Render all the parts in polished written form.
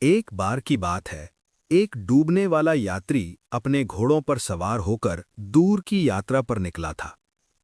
एक बार की बात है, एक डूबने वाला यात्री अपने घोड़ों पर सवार होकर दूर की यात्रा पर निकला था।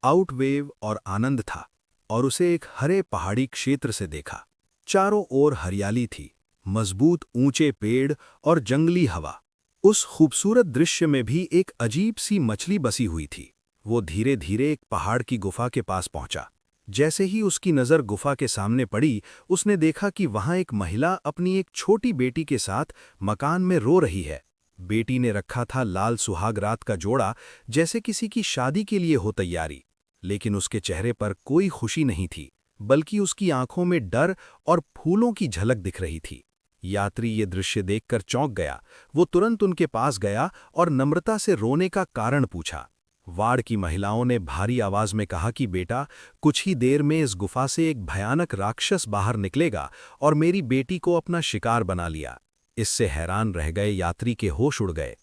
आउटवेव और आनंद था और उसे एक हरे पहाड़ी क्षेत्र से देखा। चारों ओर हरियाली थी, मजबूत ऊंचे पेड़ और जंगली हवा। उस खूबसूरत दृश्य में भी एक अजीब सी मछली बसी हुई थी। वो धीरे धीरे एक पहाड़ की गुफा के पास पहुंचा। जैसे ही उसकी नज़र गुफा के सामने पड़ी, उसने देखा कि वहां एक महिला अपनी एक छोटी बेटी के साथ मकान में रो रही है। बेटी ने रखा था लाल सुहाग रात का जोड़ा, जैसे किसी की शादी के लिए हो तैयारी। लेकिन उसके चेहरे पर कोई खुशी नहीं थी, बल्कि उसकी आंखों में डर और फूलों की झलक दिख रही थी। यात्री ये दृश्य देखकर चौंक गया। वो तुरंत उनके पास गया और नम्रता से रोने का कारण पूछा। वाड़ की महिलाओं ने भारी आवाज में कहा कि बेटा, कुछ ही देर में इस गुफा से एक भयानक राक्षस बाहर निकलेगा और मेरी बेटी को अपना शिकार बना लिया। इससे हैरान रह गए यात्री के होश उड़ गए।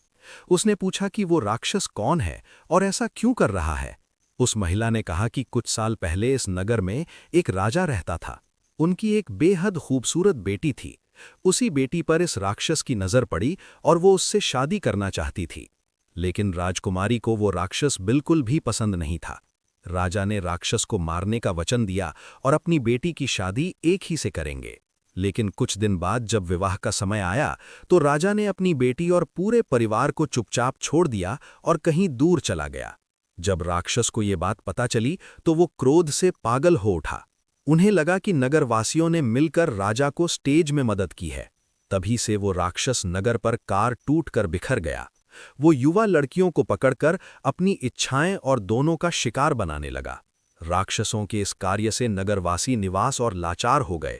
उसने पूछा कि वो राक्षस कौन है और ऐसा क्यों कर रहा है। उस महिला ने कहा कि कुछ साल पहले इस नगर में एक राजा रहता था। उनकी एक बेहद खूबसूरत बेटी थी। उसी बेटी पर इस राक्षस की नज़र पड़ी और वो उससे शादी करना चाहती थी। लेकिन राजकुमारी को वो राक्षस बिल्कुल भी पसंद नहीं था। राजा ने राक्षस को मारने का वचन दिया और अपनी बेटी की शादी एक ही से करेंगे। लेकिन कुछ दिन बाद जब विवाह का समय आया, तो राजा ने अपनी बेटी और पूरे परिवार को चुपचाप छोड़ दिया और कहीं दूर चला गया। जब राक्षस को ये बात पता चली, तो वो क्रोध से पागल हो उठा। उन्हें लगा कि नगरवासियों ने मिलकर राजा को स्टेज में मदद की है। तभी से वो राक्षस नगर पर कार टूटकर बिखर गया। वो युवा लड़कियों को पकड़कर अपनी इच्छाएं और दोनों का शिकार बनाने लगा। राक्षसों के इस कार्य से नगरवासी निवास और लाचार हो गए।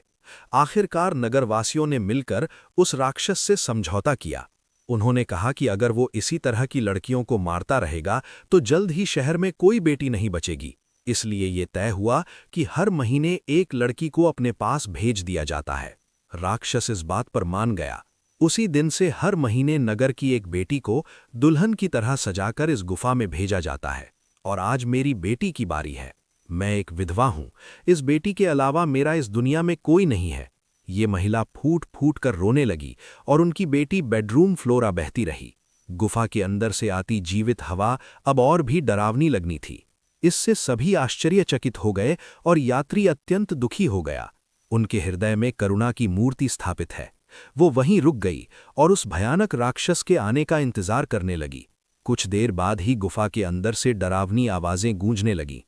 आखिरकार नगरवासियों ने मिलकर उस राक्षस से समझौता किया। उन्होंने कहा कि अगर वो इसी तरह की लड़कियों को मारता रहेगा, तो जल्द ही शहर में कोई बेटी नहीं बचेगी। इसलिए ये तय हुआ कि हर महीने एक लड़की को अपने पास भेज दिया जाता है। राक्षस इस बात पर मान गया। उसी दिन से हर महीने नगर की एक बेटी को दुल्हन की तरह सजाकर इस गुफा में भेजा जाता है। और आज मेरी बेटी की बारी है। मैं एक विधवा हूं। इस बेटी के अलावा मेरा इस दुनिया में कोई नहीं है। ये महिला फूट फूट कर रोने लगी और उनकी बेटी बेडरूम फ्लोरा बहती रही। गुफा के अंदर से आती जीवित हवा अब और भी डरावनी लगनी थी। इससे सभी आश्चर्यचकित हो गए और यात्री अत्यंत दुखी हो गया। उनके हृदय में करुणा की मूर्ति स्थापित है। वो वहीं रुक गई और उस भयानक राक्षस के आने का इंतजार करने लगी। कुछ देर बाद ही गुफा के अंदर से डरावनी आवाजें गूंजने लगीं।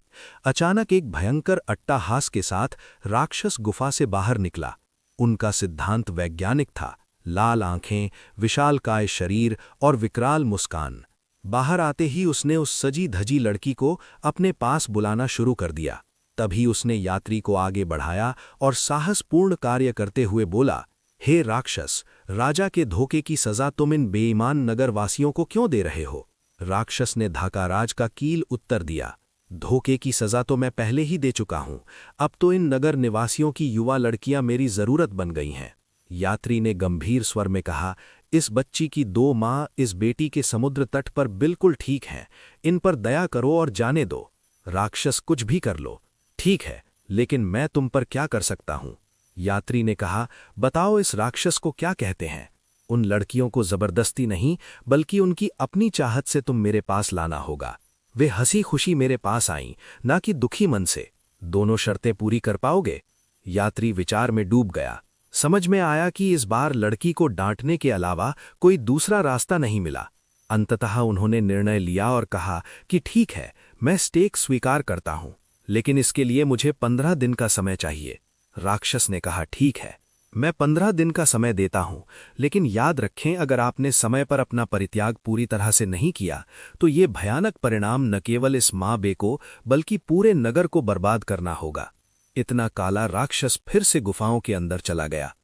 अचानक एक भयंकर अट्टहास के साथ राक्षस गुफा से बाहर निकला। उनका सिद्धांत वैज्ञानिक था। लाल आंखें, विशालकाय शरीर और विकराल मुस्कान। बाहर आते ही उसने उस सजी धजी लड़की को अपने पास बुलाना शुरू कर दिया। तभी उसने यात्री को आगे बढ़ाया और साहसपूर्ण कार्य करते हुए बोला, हे राक्षस, राजा के धोखे की सजा तुम इन बेईमान नगरवासियों को क्यों दे रहे हो? राक्षस ने धाकाराज का कील उत्तर दिया, धोखे की सजा तो मैं पहले ही दे चुका हूं। अब तो इन नगर निवासियों की युवा लड़कियां मेरी जरूरत बन गई हैं। यात्री ने गंभीर स्वर में कहा, इस बच्ची की 2 माँ इस बेटी के समुद्र तट पर बिल्कुल ठीक हैं। इन पर दया करो और जाने दो। राक्षस कुछ भी कर लो, ठीक है, लेकिन मैं तुम पर क्या कर सकता हूं? यात्री ने कहा, बताओ इस राक्षस को क्या कहते हैं? उन लड़कियों को जबरदस्ती नहीं, बल्कि उनकी अपनी चाहत से तुम मेरे पास लाना होगा। वे हंसी खुशी मेरे पास आईं, ना कि दुखी मन से। दोनों शर्तें पूरी कर पाओगे? यात्री विचार में डूब गया। समझ में आया कि इस बार लड़की को डांटने के अलावा कोई दूसरा रास्ता नहीं मिला। अंततः उन्होंने निर्णय लिया और कहा कि ठीक है, मैं स्टेक स्वीकार करता हूं, लेकिन इसके लिए मुझे 15 दिन का समय चाहिए। राक्षस ने कहा, ठीक है, मैं 15 दिन का समय देता हूं, लेकिन याद रखें, अगर आपने समय पर अपना परित्याग पूरी तरह से नहीं किया, तो ये भयानक परिणाम न केवल इस माँ बे को, बल्कि पूरे नगर को बर्बाद करना होगा। इतना काला राक्षस फिर से गुफाओं के अंदर चला गया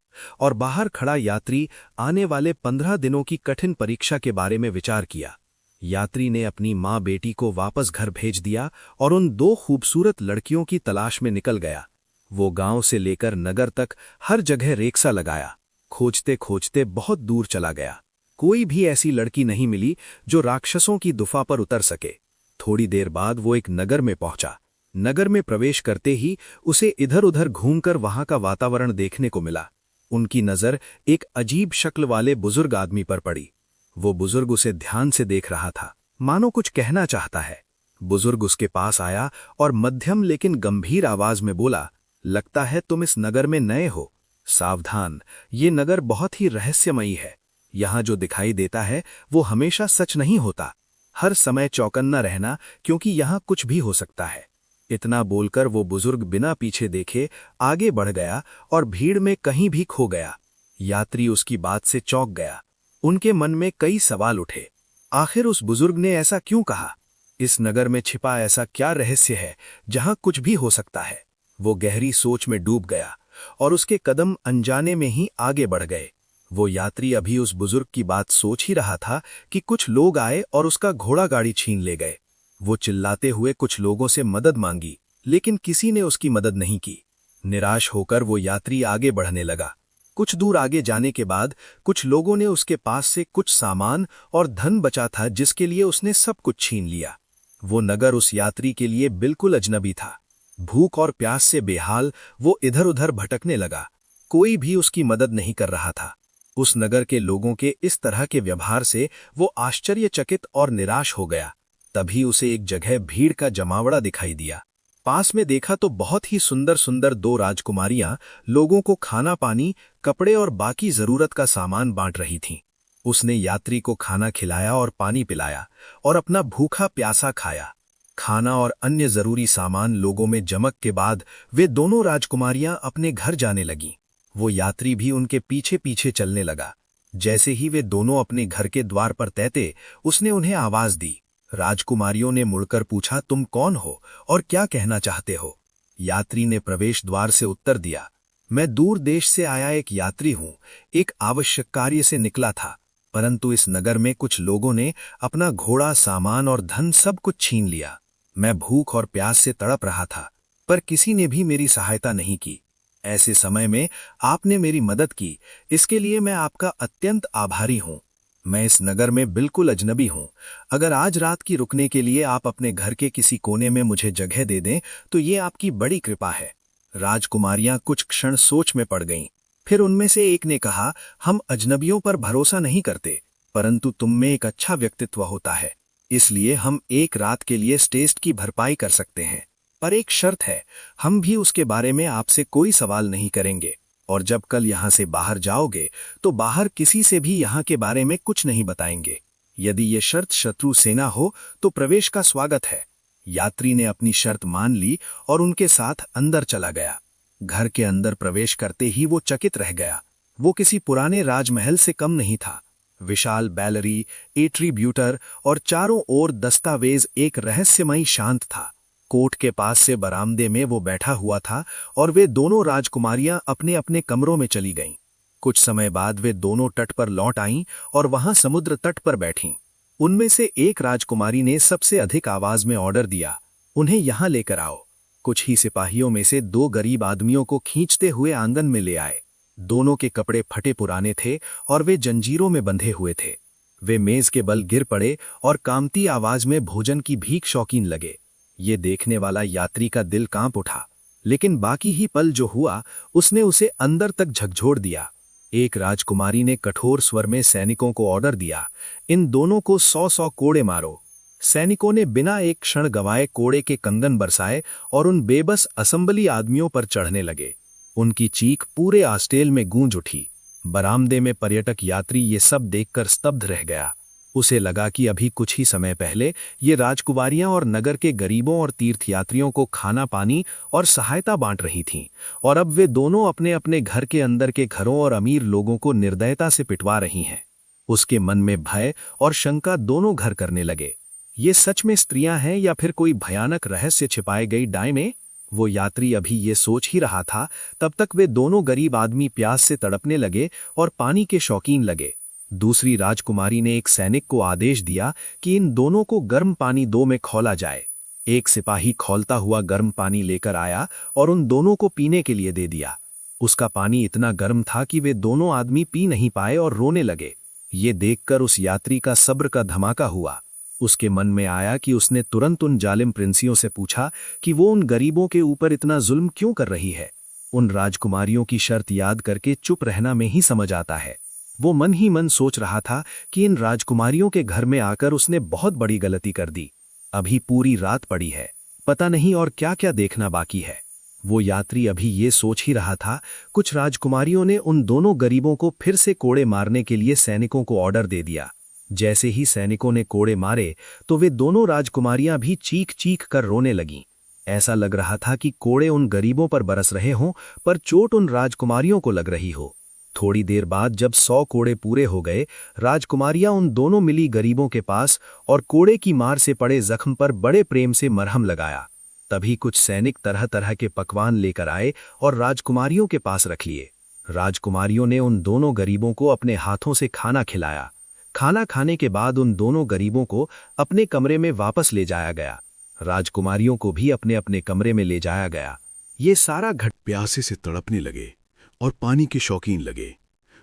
और बाहर खड़ा यात्री आने वाले 15 दिनों की कठिन परीक्षा के बारे में विचार किया। यात्री ने अपनी माँ बेटी को वापस घर भेज दिया और उन 2 खूबसूरत लड़कियों की तलाश में निकल गया। वो गांव से लेकर नगर तक हर जगह रेक्सा लगाया। खोजते खोजते बहुत दूर चला गया। कोई भी ऐसी लड़की नहीं मिली जो राक्षसों की गुफा पर उतर सके। थोड़ी देर बाद वो एक नगर में पहुंचा। नगर में प्रवेश करते ही उसे इधर उधर घूमकर वहां का वातावरण देखने को मिला। उनकी नजर एक अजीब शक्ल वाले बुजुर्ग आदमी पर पड़ी। वो बुजुर्ग उसे ध्यान से देख रहा था, मानो कुछ कहना चाहता है। बुजुर्ग उसके पास आया और मध्यम लेकिन गंभीर आवाज में बोला, लगता है तुम इस नगर में नए हो। सावधान, ये नगर बहुत ही रहस्यमयी है। यहाँ जो दिखाई देता है वो हमेशा सच नहीं होता। हर समय चौकन्ना रहना, क्योंकि यहाँ कुछ भी हो सकता है। इतना बोलकर वो बुजुर्ग बिना पीछे देखे आगे बढ़ गया और भीड़ में कहीं भी खो गया। यात्री उसकी बात से चौंक गया। उनके मन में कई सवाल उठे। आखिर उस बुजुर्ग ने ऐसा क्यों कहा? इस नगर में छिपा ऐसा क्या रहस्य है जहां कुछ भी हो सकता है? वो गहरी सोच में डूब गया और उसके कदम अनजाने में ही आगे बढ़ गए। वो यात्री अभी उस बुजुर्ग की बात सोच ही रहा था कि कुछ लोग आए और उसका घोड़ा गाड़ी छीन ले गए। वो चिल्लाते हुए कुछ लोगों से मदद मांगी, लेकिन किसी ने उसकी मदद नहीं की। निराश होकर वो यात्री आगे बढ़ने लगा। कुछ दूर आगे जाने के बाद कुछ लोगों ने उसके पास से कुछ सामान और धन बचा था, जिसके लिए उसने सब कुछ छीन लिया। वो नगर उस यात्री के लिए बिल्कुल अजनबी था। भूख और प्यास से बेहाल वो इधर उधर भटकने लगा। कोई भी उसकी मदद नहीं कर रहा था। उस नगर के लोगों के इस तरह के व्यवहार से वो आश्चर्यचकित और निराश हो गया। तभी उसे एक जगह भीड़ का जमावड़ा दिखाई दिया। पास में देखा तो बहुत ही सुंदर सुंदर दो राजकुमारियां लोगों को खाना पानी, कपड़े और बाकी जरूरत का सामान बांट रही थीं। उसने यात्री को खाना खिलाया और पानी पिलाया और अपना भूखा प्यासा खाया। खाना और अन्य जरूरी सामान लोगों में जमक के बाद वे दोनों राजकुमारियां अपने घर जाने लगीं। वो यात्री भी उनके पीछे पीछे चलने लगा। जैसे ही वे दोनों अपने घर के द्वार पर तैते, उसने उन्हें आवाज दी। राजकुमारियों ने मुड़कर पूछा, तुम कौन हो और क्या कहना चाहते हो? यात्री ने प्रवेश द्वार से उत्तर दिया, मैं दूर देश से आया एक यात्री हूं, एक आवश्यक कार्य से निकला था, परंतु इस नगर में कुछ लोगों ने अपना घोड़ा, सामान और धन सब कुछ छीन लिया। मैं भूख और प्यास से तड़प रहा था, पर किसी ने भी मेरी सहायता नहीं की। ऐसे समय में आपने मेरी मदद की, इसके लिए मैं आपका अत्यंत आभारी हूं। मैं इस नगर में बिल्कुल अजनबी हूं। अगर आज रात की रुकने के लिए आप अपने घर के किसी कोने में मुझे जगह दे दें तो ये आपकी बड़ी कृपा है। राजकुमारियां कुछ क्षण सोच में पड़ गईं। फिर उनमें से एक ने कहा, हम अजनबियों पर भरोसा नहीं करते, परंतु तुम में एक अच्छा व्यक्तित्व होता है, इसलिए हम एक रात के लिए टेस्ट की भरपाई कर सकते हैं। पर एक शर्त है, हम भी उसके बारे में आपसे कोई सवाल नहीं करेंगे, और जब कल यहाँ से बाहर जाओगे तो बाहर किसी से भी यहाँ के बारे में कुछ नहीं बताएंगे। यदि ये शर्त शत्रु सेना हो तो प्रवेश का स्वागत है। यात्री ने अपनी शर्त मान ली और उनके साथ अंदर चला गया। घर के अंदर प्रवेश करते ही वो चकित रह गया। वो किसी पुराने राजमहल से कम नहीं था। विशाल बैलरी, एट्रीब्यूटर और चारों ओर दस्तावेज, एक रहस्यमयी शांत था। कोर्ट के पास से बरामदे में वो बैठा हुआ था और वे दोनों राजकुमारियां अपने अपने कमरों में चली गईं। कुछ समय बाद वे दोनों तट पर लौट आईं और वहां समुद्र तट पर बैठीं। उनमें से एक राजकुमारी ने सबसे अधिक आवाज में ऑर्डर दिया, उन्हें यहां लेकर आओ। कुछ ही सिपाहियों में से दो गरीब आदमियों को खींचते हुए आंगन में ले आए। दोनों के कपड़े फटे पुराने थे और वे जंजीरों में बंधे हुए थे। वे मेज के बल गिर पड़े और कामती आवाज में भोजन की भीख शौकीन लगे। ये देखने वाला यात्री का दिल कांप उठा, लेकिन बाकी ही पल जो हुआ उसने उसे अंदर तक झकझोर दिया। एक राजकुमारी ने कठोर स्वर में सैनिकों को ऑर्डर दिया, इन दोनों को 100-100 कोड़े मारो। सैनिकों ने बिना एक क्षण गंवाए कोड़े के कंगन बरसाए और उन बेबस असंबली आदमियों पर चढ़ने लगे। उनकी चीख पूरे आस्टेल में गूंज उठी। बरामदे में पर्यटक यात्री ये सब देखकर स्तब्ध रह गया। उसे लगा कि अभी कुछ ही समय पहले ये राजकुमारियां और नगर के गरीबों और तीर्थयात्रियों को खाना पानी और सहायता बांट रही थीं, और अब वे दोनों अपने अपने घर के अंदर के घरों और अमीर लोगों को निर्दयता से पिटवा रही हैं। उसके मन में भय और शंका दोनों घर करने लगे। ये सच में स्त्रियां हैं या फिर कोई भयानक रहस्य छिपाए गई डाय में? वो यात्री अभी ये सोच ही रहा था, तब तक वे दोनों गरीब आदमी प्यास से तड़पने लगे और पानी के शौकीन लगे। दूसरी राजकुमारी ने एक सैनिक को आदेश दिया कि इन दोनों को गर्म पानी दो में खौला जाए। एक सिपाही खौलता हुआ गर्म पानी लेकर आया और उन दोनों को पीने के लिए दे दिया। उसका पानी इतना गर्म था कि वे दोनों आदमी पी नहीं पाए और रोने लगे। ये देखकर उस यात्री का सब्र का धमाका हुआ। उसके मन में आया कि उसने तुरंत उन जालिम प्रिंसियों से पूछा कि वो उन गरीबों के ऊपर इतना जुल्म क्यों कर रही है। उन राजकुमारियों की शर्त याद करके चुप रहना में ही समझ आता है। वो मन ही मन सोच रहा था कि इन राजकुमारियों के घर में आकर उसने बहुत बड़ी गलती कर दी। अभी पूरी रात पड़ी है, पता नहीं और क्या क्या देखना बाकी है। वो यात्री अभी ये सोच ही रहा था, कुछ राजकुमारियों ने उन दोनों गरीबों को फिर से कोड़े मारने के लिए सैनिकों को ऑर्डर दे दिया। जैसे ही सैनिकों ने कोड़े मारे तो वे दोनों राजकुमारियां भी चीख चीख कर रोने लगीं। ऐसा लग रहा था कि कोड़े उन गरीबों पर बरस रहे हों, पर चोट उन राजकुमारियों को लग रही हो। थोड़ी देर बाद जब 100 कोड़े पूरे हो गए, राजकुमारियां उन दोनों मिली गरीबों के पास और कोड़े की मार से पड़े जख्म पर बड़े प्रेम से मरहम लगाया। तभी कुछ सैनिक तरह तरह के पकवान लेकर आए और राजकुमारियों के पास रख लिए। राजकुमारियों ने उन दोनों गरीबों को अपने हाथों से खाना खिलाया। खाना खाने के बाद उन दोनों गरीबों को अपने कमरे में वापस ले जाया गया। राजकुमारियों को भी अपने अपने कमरे में ले जाया गया। ये सारा प्यासे से तड़पने लगे और पानी के शौकीन लगे।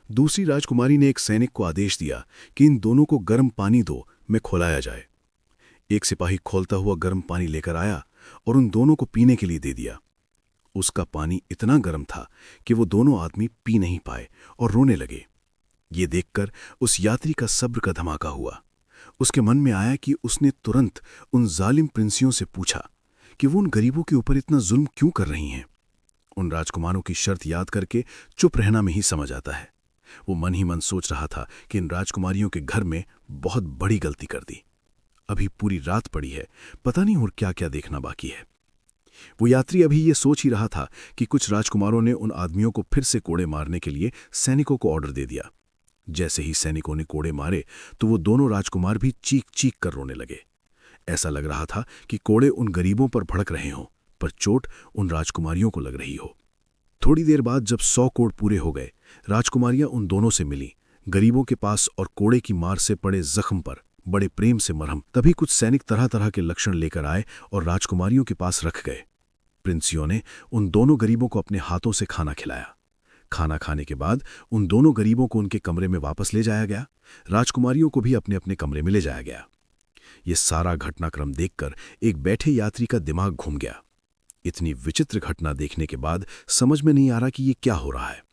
दूसरी राजकुमारी ने एक सैनिक को आदेश दिया कि इन दोनों को गर्म पानी दो, में खौलाया जाए। एक सिपाही खौलता हुआ गर्म पानी लेकर आया और उन दोनों को पीने के लिए दे दिया। उसका पानी इतना गर्म था कि वो दोनों आदमी पी नहीं पाए और रोने लगे। ये देखकर उस यात्री का सब्र का धमाका हुआ। उसके मन में आया कि उसने तुरंत उन जालिम प्रिंसियों से पूछा कि वो उन गरीबों के ऊपर इतना जुल्म क्यों कर रही हैं। उन राजकुमारों की शर्त याद करके चुप रहना में ही समझ आता है। वो मन ही मन सोच रहा था कि इन राजकुमारियों के घर में बहुत बड़ी गलती कर दी। अभी पूरी रात पड़ी है, पता नहीं और क्या क्या देखना बाकी है। वो यात्री अभी ये सोच ही रहा था कि कुछ राजकुमारों ने उन आदमियों को फिर से कोड़े मारने के लिए सैनिकों को ऑर्डर दे दिया। जैसे ही सैनिकों ने कोड़े मारे तो वो दोनों राजकुमार भी चीख चीख कर रोने लगे। ऐसा लग रहा था कि कोड़े उन गरीबों पर भड़क रहे हों, पर चोट उन राजकुमारियों को लग रही हो। थोड़ी देर बाद जब 100 कोड़ पूरे हो गए, राजकुमारियां उन दोनों से मिली गरीबों के पास और कोड़े की मार से पड़े जख्म पर बड़े प्रेम से मरहम। तभी कुछ सैनिक तरह तरह के लक्षण लेकर आए और राजकुमारियों के पास रख गए। प्रिंसियों ने उन दोनों गरीबों को अपने हाथों से खाना खिलाया। खाना खाने के बाद उन दोनों गरीबों को उनके कमरे में वापस ले जाया गया। राजकुमारियों को भी अपने अपने कमरे में ले जाया गया। ये सारा घटनाक्रम देखकर एक बैठे यात्री का दिमाग घूम गया। इतनी विचित्र घटना देखने के बाद समझ में नहीं आ रहा कि ये क्या हो रहा है।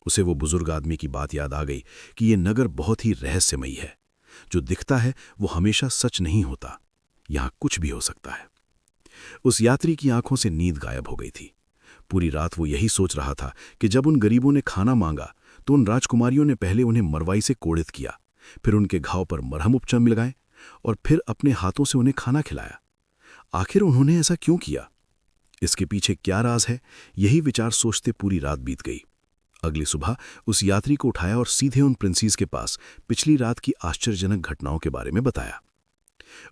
उसे वो बुजुर्ग आदमी की बात याद आ गई कि ये नगर बहुत ही रहस्यमयी है। जो दिखता है वो हमेशा सच नहीं होता, यहां कुछ भी हो सकता है। उस यात्री की आंखों से नींद गायब हो गई थी। पूरी रात वो यही सोच रहा था कि जब उन गरीबों ने खाना मांगा तो उन राजकुमारियों ने पहले उन्हें मरवाई से कोड़ित किया, फिर उनके घाव पर मरहम उपचार लगाए और फिर अपने हाथों से उन्हें खाना खिलाया। आखिर उन्होंने ऐसा क्यों किया? इसके पीछे क्या राज है? यही विचार सोचते पूरी रात बीत गई। अगली सुबह उस यात्री को उठाया और सीधे उन प्रिंसीज के पास पिछली रात की आश्चर्यजनक घटनाओं के बारे में बताया।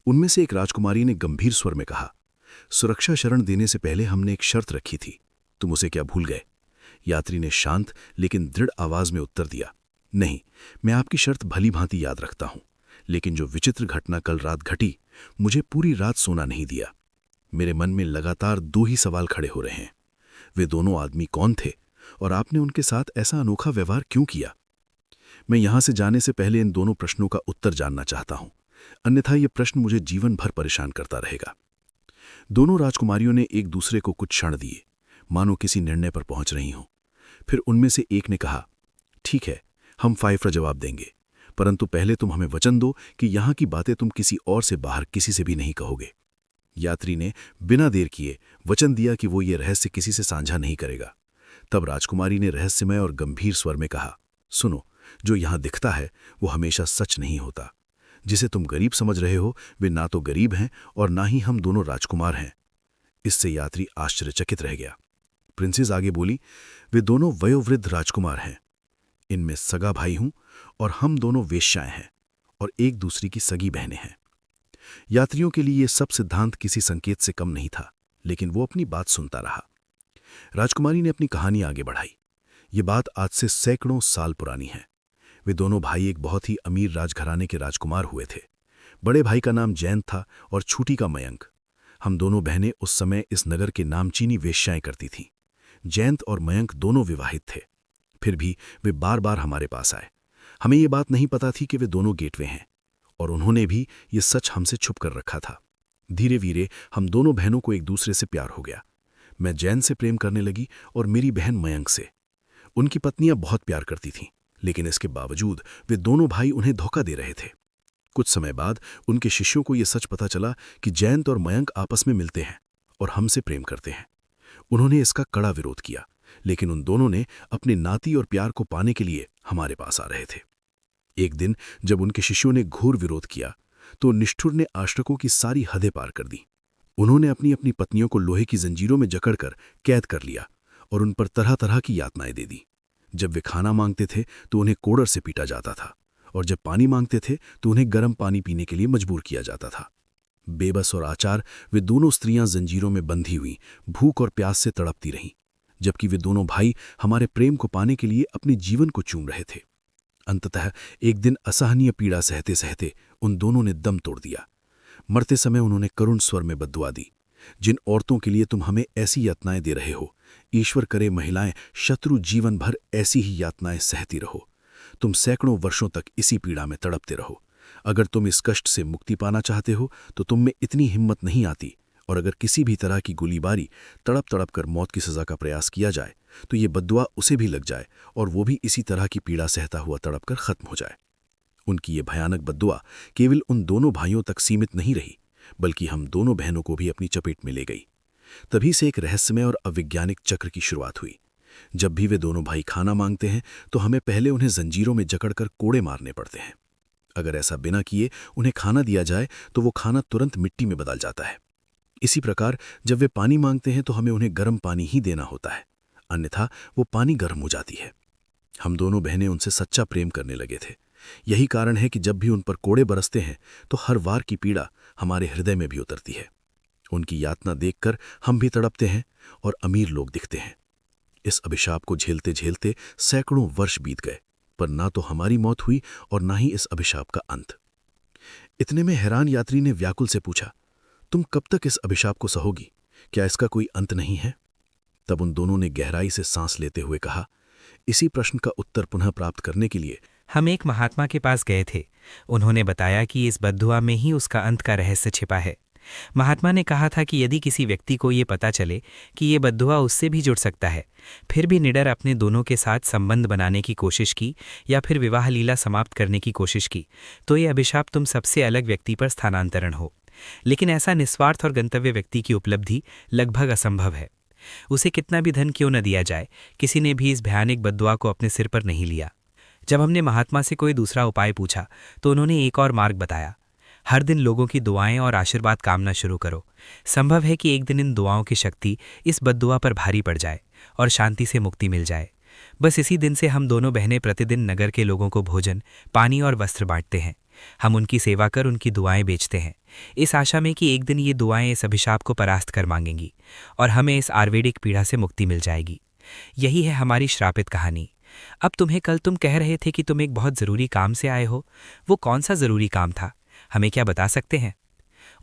उनमें से एक राजकुमारी ने गंभीर स्वर में कहा, सुरक्षा शरण देने से पहले हमने एक शर्त रखी थी, तुम उसे क्या भूल गए? यात्री ने शांत लेकिन दृढ़ आवाज में उत्तर दिया, नहीं, मैं आपकी शर्त भली भांति याद रखता हूं, लेकिन जो विचित्र घटना कल रात घटी, मुझे पूरी रात सोना नहीं दिया। मेरे मन में लगातार दो ही सवाल खड़े हो रहे हैं। वे दोनों आदमी कौन थे और आपने उनके साथ ऐसा अनोखा व्यवहार क्यों किया? मैं यहां से जाने से पहले इन दोनों प्रश्नों का उत्तर जानना चाहता हूं, अन्यथा यह प्रश्न मुझे जीवन भर परेशान करता रहेगा। दोनों राजकुमारियों ने एक दूसरे को कुछ क्षण दिए, मानो किसी निर्णय पर पहुंच रही हों। फिर उनमें से एक ने कहा, ठीक है, हम 5 का जवाब देंगे, परंतु पहले तुम हमें वचन दो कि यहां की बातें तुम किसी और से बाहर किसी से भी नहीं कहोगे। यात्री ने बिना देर किए वचन दिया कि वो ये रहस्य किसी से साझा नहीं करेगा। तब राजकुमारी ने रहस्यमय और गंभीर स्वर में कहा, सुनो, जो यहां दिखता है वो हमेशा सच नहीं होता। जिसे तुम गरीब समझ रहे हो वे ना तो गरीब हैं और ना ही हम दोनों राजकुमार हैं। इससे यात्री आश्चर्यचकित रह गया। प्रिंसेस आगे बोली, वे दोनों वयोवृद्ध राजकुमार हैं। इनमें सगा भाई हूं और हम दोनों वेश्याएं हैं और एक दूसरी की सगी बहनें हैं। यात्रियों के लिए यह सब सिद्धांत किसी संकेत से कम नहीं था, लेकिन वो अपनी बात सुनता रहा। राजकुमारी ने अपनी कहानी आगे बढ़ाई। ये बात आज से सैकड़ों साल पुरानी है। वे दोनों भाई एक बहुत ही अमीर राजघराने के राजकुमार हुए थे। बड़े भाई का नाम जयंत था और छोटी का मयंक। हम दोनों बहनें उस समय इस नगर के नामचीनी वेश्याएं करती थीं। जयंत और मयंक दोनों विवाहित थे, फिर भी वे बार बार हमारे पास आए। हमें ये बात नहीं पता थी कि वे दोनों गेटवे हैं, और उन्होंने भी ये सच हमसे छुप कर रखा था। धीरे धीरे हम दोनों बहनों को एक दूसरे से प्यार हो गया। मैं जैन से प्रेम करने लगी और मेरी बहन मयंक से। उनकी पत्नियां बहुत प्यार करती थीं, लेकिन इसके बावजूद वे दोनों भाई उन्हें धोखा दे रहे थे। कुछ समय बाद उनके शिष्यों को यह सच पता चला कि जयंत और मयंक आपस में मिलते हैं और हमसे प्रेम करते हैं। उन्होंने इसका कड़ा विरोध किया, लेकिन उन दोनों ने अपनी नाती और प्यार को पाने के लिए हमारे पास आ रहे थे। एक दिन जब उनके शिष्यों ने घोर विरोध किया तो निष्ठुर ने आश्रकों की सारी हदें पार कर दी। उन्होंने अपनी अपनी पत्नियों को लोहे की जंजीरों में जकड़कर कैद कर लिया और उन पर तरह तरह की यातनाएं दे दी। जब वे खाना मांगते थे तो उन्हें कोड़र से पीटा जाता था, और जब पानी मांगते थे तो उन्हें गर्म पानी पीने के लिए मजबूर किया जाता था। बेबस और आचार वे दोनों स्त्रियां जंजीरों में बंधी हुई भूख और प्यास से तड़पती रहीं, जबकि वे दोनों भाई हमारे प्रेम को पाने के लिए अपने जीवन को चूम रहे थे। अंततः एक दिन असहनीय पीड़ा सहते सहते उन दोनों ने दम तोड़ दिया। मरते समय उन्होंने करुण स्वर में बद्दुआ दी, जिन औरतों के लिए तुम हमें ऐसी यातनाएं दे रहे हो, ईश्वर करे महिलाएं शत्रु जीवन भर ऐसी ही यातनाएं सहती रहो। तुम सैकड़ों वर्षों तक इसी पीड़ा में तड़पते रहो। अगर तुम इस कष्ट से मुक्ति पाना चाहते हो तो तुम में इतनी हिम्मत नहीं आती, और अगर किसी भी तरह की गोलीबारी तड़प तड़प कर मौत की सजा का प्रयास किया जाए तो ये बद्दुआ उसे भी लग जाए और वो भी इसी तरह की पीड़ा सहता हुआ तड़प कर खत्म हो जाए। उनकी ये भयानक बद्दुआ केवल उन दोनों भाइयों तक सीमित नहीं रही, बल्कि हम दोनों बहनों को भी अपनी चपेट में ले गई। तभी से एक रहस्यमय और अवैज्ञानिक चक्र की शुरुआत हुई। जब भी वे दोनों भाई खाना मांगते हैं तो हमें पहले उन्हें जंजीरों में जकड़कर कोड़े मारने पड़ते हैं। अगर ऐसा बिना किए उन्हें खाना दिया जाए तो वो खाना तुरंत मिट्टी में बदल जाता है। इसी प्रकार जब वे पानी मांगते हैं तो हमें उन्हें गर्म पानी ही देना होता है, अन्यथा वो पानी गर्म हो जाती है। हम दोनों बहनें उनसे सच्चा प्रेम करने लगे थे। यही कारण है कि जब भी उन पर कोड़े बरसते हैं तो हर वार की पीड़ा हमारे हृदय में भी उतरती है। उनकी यातना देखकर हम भी तड़पते हैं और अमीर लोग दिखते हैं। इस अभिशाप को झेलते झेलते सैकड़ों वर्ष बीत गए, पर ना तो हमारी मौत हुई और ना ही इस अभिशाप का अंत। इतने में हैरान यात्री ने व्याकुल से पूछा, तुम कब तक इस अभिशाप को सहोगी? क्या इसका कोई अंत नहीं है? तब उन दोनों ने गहराई से सांस लेते हुए कहा, इसी प्रश्न का उत्तर पुनः प्राप्त करने के लिए हम एक महात्मा के पास गए थे। उन्होंने बताया कि इस बद्दुआ में ही उसका अंत का रहस्य छिपा है। महात्मा ने कहा था कि यदि किसी व्यक्ति को ये पता चले कि ये बद्दुआ उससे भी जुड़ सकता है, फिर भी निडर अपने दोनों के साथ संबंध बनाने की कोशिश की या फिर विवाह लीला समाप्त करने की कोशिश की, तो ये अभिशाप तुम सबसे अलग व्यक्ति पर स्थानांतरण हो। लेकिन ऐसा निस्वार्थ और गंतव्य व्यक्ति की उपलब्धि लगभग असंभव है। उसे कितना भी धन क्यों न दिया जाए, किसी ने भी इस भयानक बद्दुआ को अपने सिर पर नहीं लिया। जब हमने महात्मा से कोई दूसरा उपाय पूछा तो उन्होंने एक और मार्ग बताया। हर दिन लोगों की दुआएं और आशीर्वाद कामना शुरू करो। संभव है कि एक दिन इन दुआओं की शक्ति इस बद्दुआ पर भारी पड़ जाए और शांति से मुक्ति मिल जाए। बस इसी दिन से हम दोनों बहनें प्रतिदिन नगर के लोगों को भोजन, पानी और वस्त्र बांटते हैं। हम उनकी सेवा कर उनकी दुआएं बेचते हैं, इस आशा में कि एक दिन ये दुआएं इस अभिशाप को परास्त कर मांगेंगी और हमें इस आयुर्वेदिक पीड़ा से मुक्ति मिल जाएगी। यही है हमारी श्रापित कहानी। अब कल तुम कह रहे थे कि तुम एक बहुत ज़रूरी काम से आए हो। वो कौन सा ज़रूरी काम था, हमें क्या बता सकते हैं?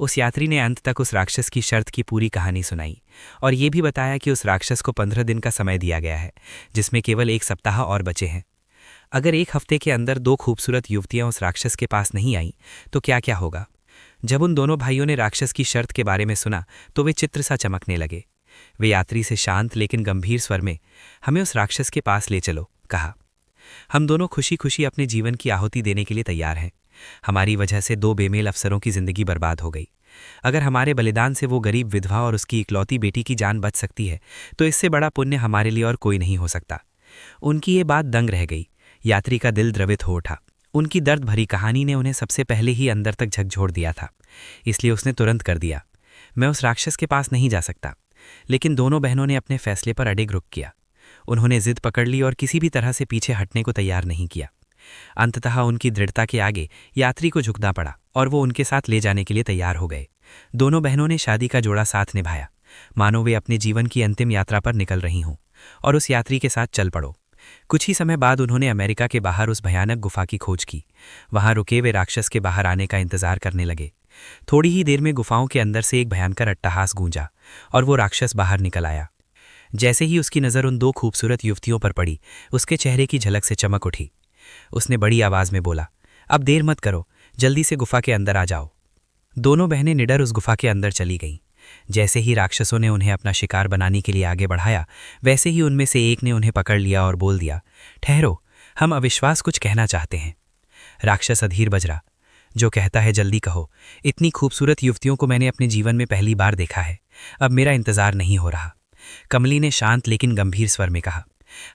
उस यात्री ने अंत तक उस राक्षस की शर्त की पूरी कहानी सुनाई और ये भी बताया कि उस राक्षस को 15 दिन का समय दिया गया है, जिसमें केवल 1 सप्ताह और बचे हैं। अगर 1 हफ्ते के अंदर 2 खूबसूरत युवतियां उस राक्षस के पास नहीं आईं तो क्या क्या होगा? जब उन दोनों भाइयों ने राक्षस की शर्त के बारे में सुना तो वे चित्र सा चमकने लगे। वे यात्री से शांत लेकिन गंभीर स्वर में, हमें उस राक्षस के पास ले चलो, कहा। हम दोनों खुशी खुशी अपने जीवन की आहुति देने के लिए तैयार हैं। हमारी वजह से 2 बेमेल अफसरों की जिंदगी बर्बाद हो गई। अगर हमारे बलिदान से वो गरीब विधवा और उसकी इकलौती बेटी की जान बच सकती है तो इससे बड़ा पुण्य हमारे लिए और कोई नहीं हो सकता। उनकी ये बात दंग रह गई। यात्री का दिल द्रवित हो उठा। उनकी दर्द भरी कहानी ने उन्हें सबसे पहले ही अंदर तक झकझोर दिया था, इसलिए उसने तुरंत कर दिया, मैं उस राक्षस के पास नहीं जा सकता। लेकिन दोनों बहनों ने अपने फैसले पर अडिग रुक किया। उन्होंने जिद पकड़ ली और किसी भी तरह से पीछे हटने को तैयार नहीं किया। अंततः उनकी दृढ़ता के आगे यात्री को झुकना पड़ा और वो उनके साथ ले जाने के लिए तैयार हो गए। दोनों बहनों ने शादी का जोड़ा साथ निभाया, मानो वे अपने जीवन की अंतिम यात्रा पर निकल रही हों, और उस यात्री के साथ चल पड़ो। कुछ ही समय बाद उन्होंने अमेरिका के बाहर उस भयानक गुफा की खोज की। वहां रुके वे राक्षस के बाहर आने का इंतजार करने लगे। थोड़ी ही देर में गुफाओं के अंदर से एक भयंकर अट्टहास गूंजा और वो राक्षस बाहर निकल आया। जैसे ही उसकी नज़र उन 2 खूबसूरत युवतियों पर पड़ी, उसके चेहरे की झलक से चमक उठी। उसने बड़ी आवाज में बोला, अब देर मत करो, जल्दी से गुफा के अंदर आ जाओ। दोनों बहनें निडर उस गुफा के अंदर चली गईं। जैसे ही राक्षसों ने उन्हें अपना शिकार बनाने के लिए आगे बढ़ाया, वैसे ही उनमें से एक ने उन्हें पकड़ लिया और बोल दिया, ठहरो, हम अविश्वास कुछ कहना चाहते हैं। राक्षस अधीर बजरा, जो कहता है जल्दी कहो, इतनी खूबसूरत युवतियों को मैंने अपने जीवन में पहली बार देखा है, अब मेरा इंतजार नहीं हो रहा। कमली ने शांत लेकिन गंभीर स्वर में कहा,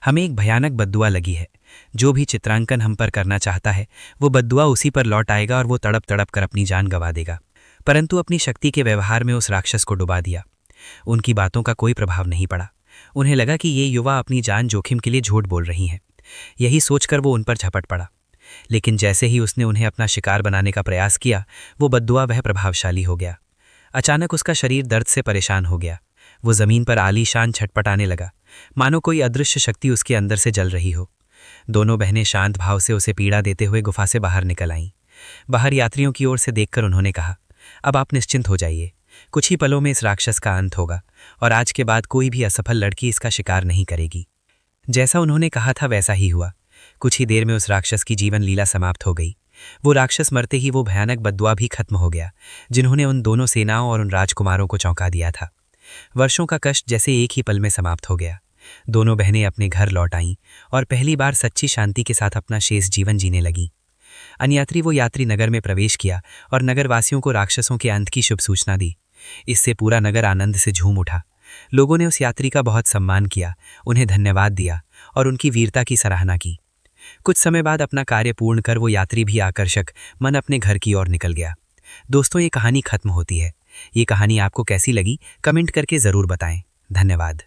हमें एक भयानक बद्दुआ लगी है। जो भी चित्रांकन हम पर करना चाहता है वो बद्दुआ उसी पर लौट आएगा और वो तड़प तड़प कर अपनी जान गंवा देगा। परंतु अपनी शक्ति के व्यवहार में उस राक्षस को डुबा दिया। उनकी बातों का कोई प्रभाव नहीं पड़ा। उन्हें लगा कि ये युवा अपनी जान जोखिम के लिए झूठ बोल रही हैं। यही सोचकर वो उन पर झपट पड़ा। लेकिन जैसे ही उसने उन्हें अपना शिकार बनाने का प्रयास किया, वो बद्दुआ वह प्रभावशाली हो गया। अचानक उसका शरीर दर्द से परेशान हो गया। वो जमीन पर आलीशान छटपटाने लगा, मानो कोई अदृश्य शक्ति उसके अंदर से जल रही हो। दोनों बहनें शांत भाव से उसे पीड़ा देते हुए गुफा से बाहर निकल आईं। बाहर यात्रियों की ओर से देखकर उन्होंने कहा, अब आप निश्चिंत हो जाइए, कुछ ही पलों में इस राक्षस का अंत होगा और आज के बाद कोई भी असफल लड़की इसका शिकार नहीं करेगी। जैसा उन्होंने कहा था वैसा ही हुआ। कुछ ही देर में उस राक्षस की जीवन लीला समाप्त हो गई। वो राक्षस मरते ही वो भयानक बद्दुआ भी खत्म हो गया, जिन्होंने उन दोनों सेनाओं और उन राजकुमारों को चौंका दिया था। वर्षों का कष्ट जैसे एक ही पल में समाप्त हो गया। दोनों बहनें अपने घर लौट आईं और पहली बार सच्ची शांति के साथ अपना शेष जीवन जीने लगीं। अन्यात्री वो यात्री नगर में प्रवेश किया और नगरवासियों को राक्षसों के अंत की शुभ सूचना दी। इससे पूरा नगर आनंद से झूम उठा। लोगों ने उस यात्री का बहुत सम्मान किया, उन्हें धन्यवाद दिया और उनकी वीरता की सराहना की। कुछ समय बाद अपना कार्य पूर्ण कर वो यात्री भी आकर्षक मन अपने घर की ओर निकल गया। दोस्तों, ये कहानी खत्म होती है। ये कहानी आपको कैसी लगी कमेंट करके ज़रूर बताएं। धन्यवाद।